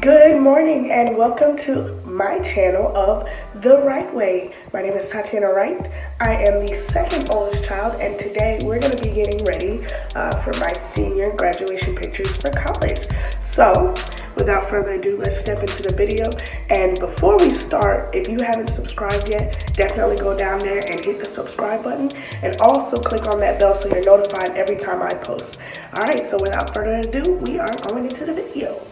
Good morning and welcome to my channel of The Right Way. My name is Tatianna Wright. I am the second oldest child, and today we're going to be getting ready for my senior graduation pictures for college. So without further ado, let's step into the video. And before we start, if you haven't subscribed yet, definitely go down there and hit the subscribe button, and also click on that bell so you're notified every time I post. Alright, so without further ado, we are going into the video.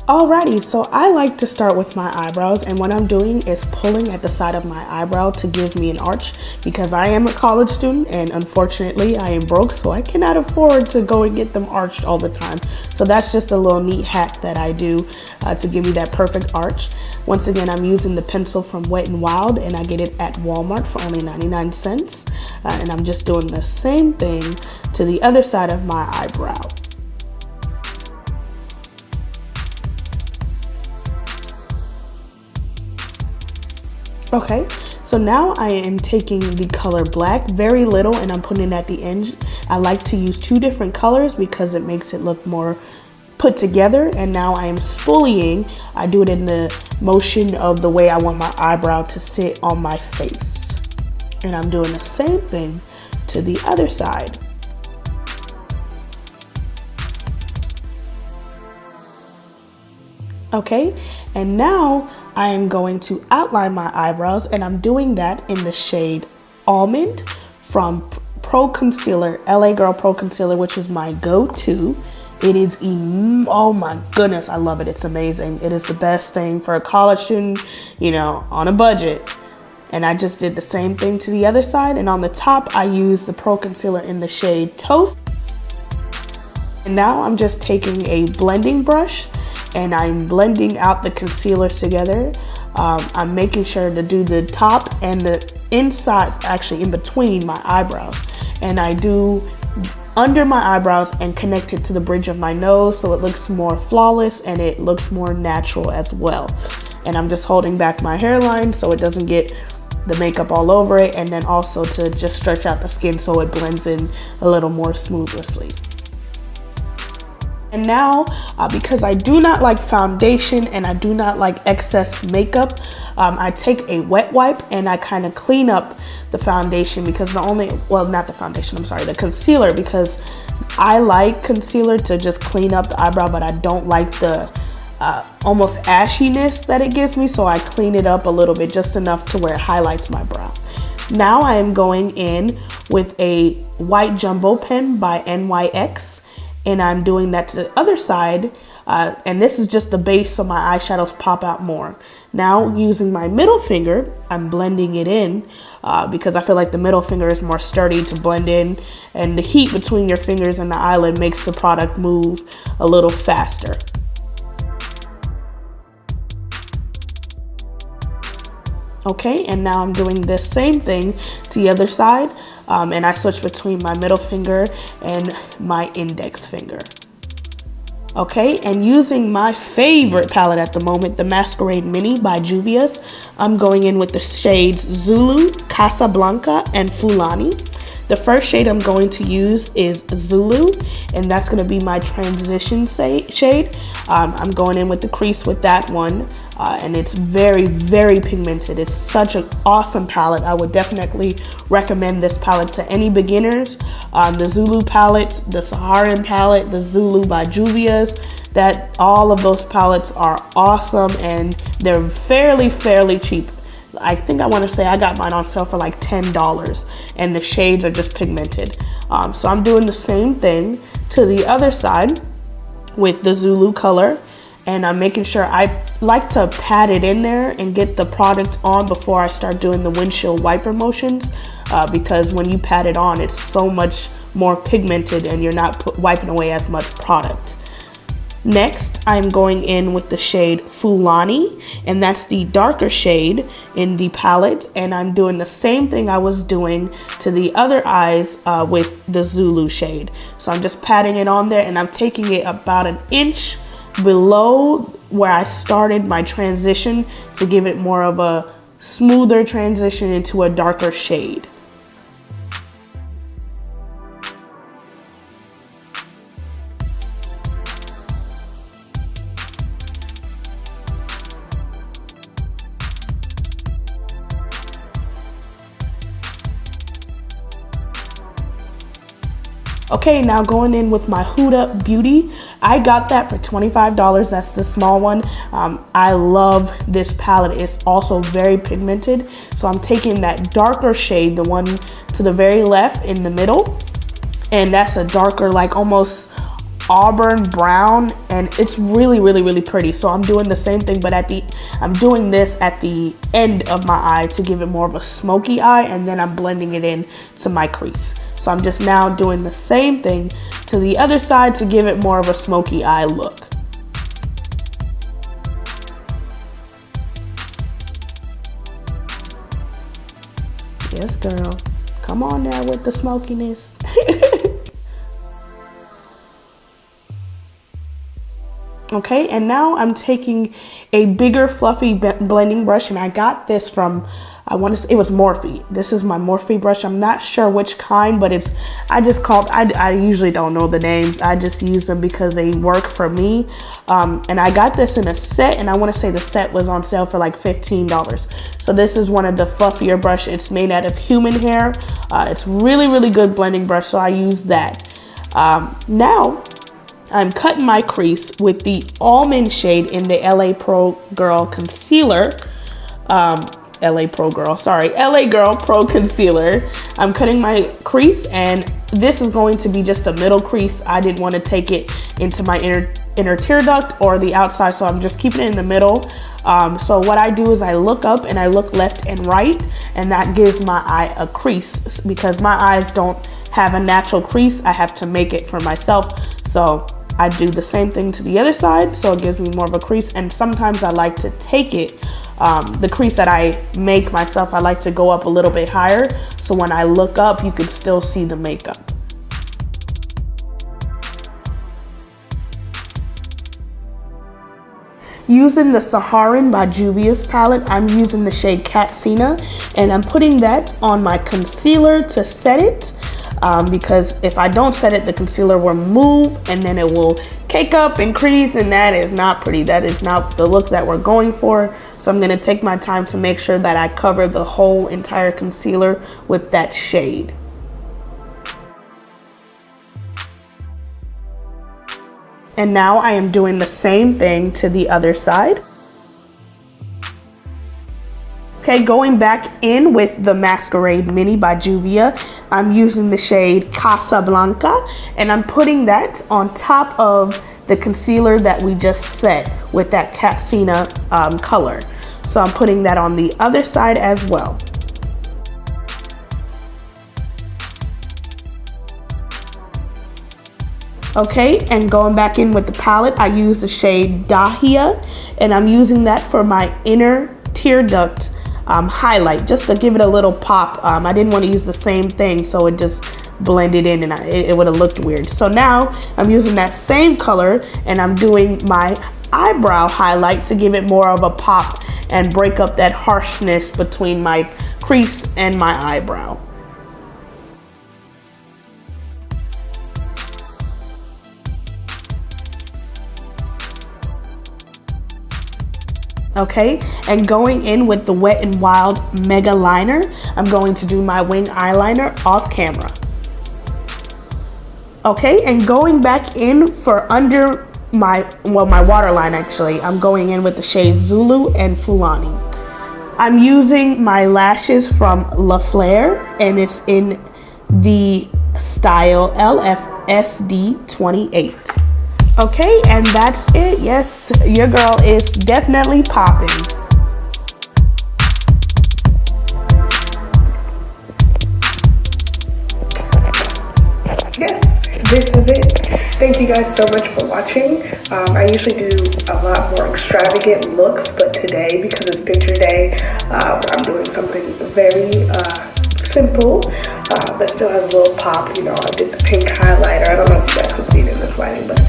Alrighty, so I like to start with my eyebrows, and what I'm doing is pulling at the side of my eyebrow to give me an arch because I am a college student and unfortunately I am broke, so I cannot afford to go and get them arched all the time. So that's just a little neat hack that I do to give me that perfect arch. Once again, I'm using the pencil from Wet n Wild, and I get it at Walmart for only 99 cents. And I'm just doing the same thing to the other side of my eyebrow. Okay, so now I am taking the color black, very little, and I'm putting it at the end. I like to use two different colors because it makes it look more put together. And now I am spooling. I do it in the motion of the way I want my eyebrow to sit on my face. And I'm doing the same thing to the other side. Okay, and now I am going to outline my eyebrows, and I'm doing that in the shade Almond from Pro Concealer, LA Girl Pro Concealer, which is my go-to. It is, oh my goodness, I love it. It's amazing. It is the best thing for a college student, you know, on a budget. And I just did the same thing to the other side, and on the top I used the Pro Concealer in the shade Toast. And now I'm just taking a blending brush and I'm blending out the concealers together. I'm making sure to do the top and the inside, actually in between my eyebrows. And I do under my eyebrows and connect it to the bridge of my nose so it looks more flawless and it looks more natural as well. And I'm just holding back my hairline so it doesn't get the makeup all over it, and then also to just stretch out the skin so it blends in a little more smoothly. And now, because I do not like foundation and I do not like excess makeup, I take a wet wipe and I kind of clean up the foundation because the concealer, because I like concealer to just clean up the eyebrow, but I don't like the almost ashiness that it gives me, so I clean it up a little bit, just enough to where it highlights my brow. Now I am going in with a white jumbo pen by NYX. And I'm doing that to the other side, and this is just the base so my eyeshadows pop out more. Now using my middle finger, I'm blending it in because I feel like the middle finger is more sturdy to blend in, and the heat between your fingers and the eyelid makes the product move a little faster. Okay, and now I'm doing this same thing to the other side, and I switch between my middle finger and my index finger. Okay, and using my favorite palette at the moment, the Masquerade Mini by Juvias, I'm going in with the shades Zulu, Casablanca, and Fulani. The first shade I'm going to use is Zulu, and that's going to be my transition shade. I'm going in with the crease with that one, and it's very, very pigmented. It's such an awesome palette. I would definitely recommend this palette to any beginners. The Zulu palette, the Saharan palette, the Zulu by Juvias, all of those palettes are awesome, and they're fairly cheap. I think I want to say I got mine on sale for like $10, and the shades are just pigmented. So I'm doing the same thing to the other side with the Zulu color, and I'm making sure I like to pat it in there and get the product on before I start doing the windshield wiper motions, because when you pat it on, it's so much more pigmented and you're not wiping away as much product. Next, I'm going in with the shade Fulani, and that's the darker shade in the palette, and I'm doing the same thing I was doing to the other eyes with the Zulu shade. So I'm just patting it on there, and I'm taking it about an inch below where I started my transition to give it more of a smoother transition into a darker shade. Okay, now going in with my Huda Beauty. I got that for $25. That's the small one. I love this palette. It's also very pigmented. So I'm taking that darker shade, the one to the very left in the middle. And that's a darker, like almost auburn brown, and it's really, really, really pretty. So I'm doing the same thing, but I'm doing this at the end of my eye to give it more of a smoky eye, and then I'm blending it in to my crease. So I'm just now doing the same thing to the other side to give it more of a smoky eye look. Yes, girl. Come on now with the smokiness. Okay, and now I'm taking a bigger fluffy blending brush, and I got this from, I want to say it was Morphe. This is my Morphe brush. I'm not sure which kind, but I usually don't know the names. I just use them because they work for me. And I got this in a set, and I want to say the set was on sale for like $15. So this is one of the fluffier brush. It's made out of human hair. It's really, really good blending brush, so I use that. Now, I'm cutting my crease with the almond shade in the LA Pro Girl Concealer. LA Girl Pro Concealer. I'm cutting my crease, and this is going to be just a middle crease. I didn't want to take it into my inner tear duct or the outside, so I'm just keeping it in the middle. So what I do is I look up and I look left and right, and that gives my eye a crease. Because my eyes don't have a natural crease, I have to make it for myself. So I do the same thing to the other side, so it gives me more of a crease. And sometimes I like to take it, the crease that I make myself, I like to go up a little bit higher, so when I look up, you can still see the makeup. Using the Saharan by Juvias palette, I'm using the shade Katsina, and I'm putting that on my concealer to set it. Because if I don't set it, the concealer will move and then it will cake up and crease, and that is not pretty. That is not the look that we're going for. So I'm gonna take my time to make sure that I cover the whole entire concealer with that shade. And now I am doing the same thing to the other side. Okay, going back in with the Masquerade Mini by Juvia, I'm using the shade Casablanca, and I'm putting that on top of the concealer that we just set with that Katsina color. So I'm putting that on the other side as well. Okay, and going back in with the palette, I use the shade Dahlia, and I'm using that for my inner tear duct highlight, just to give it a little pop. I didn't want to use the same thing, so it just blended in, and it would have looked weird. So now I'm using that same color, and I'm doing my eyebrow highlight to give it more of a pop and break up that harshness between my crease and my eyebrow. Okay, and going in with the Wet n Wild Mega Liner, I'm going to do my wing eyeliner off camera. Okay, and going back in for under my waterline, actually, I'm going in with the shades Zulu and Fulani. I'm using my lashes from La Flare, and it's in the style LFSD28. Okay, and that's it. Yes, your girl is definitely popping. Yes, this is it. Thank you guys so much for watching. I usually do a lot more extravagant looks, but today, because it's picture day, I'm doing something very simple, but still has a little pop. You know, I did the pink highlighter. I don't know if you guys can see it in this lighting, but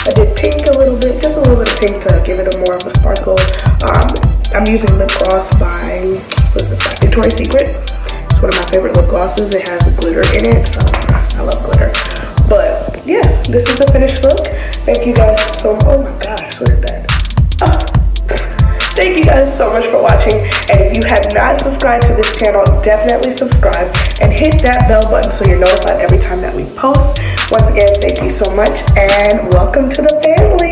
I did pink a little bit, just a little bit of pink to give it a more of a sparkle. I'm using lip gloss by, Victoria's Secret. It's one of my favorite lip glosses. It has glitter in it, so I love glitter. But yes, this is the finished look. Thank you guys so much. Oh my gosh, look at that. Thank you guys so much for watching, and if you have not subscribed to this channel, definitely subscribe and hit that bell button so you're notified every time that we post. Once again, thank you so much and welcome to the family.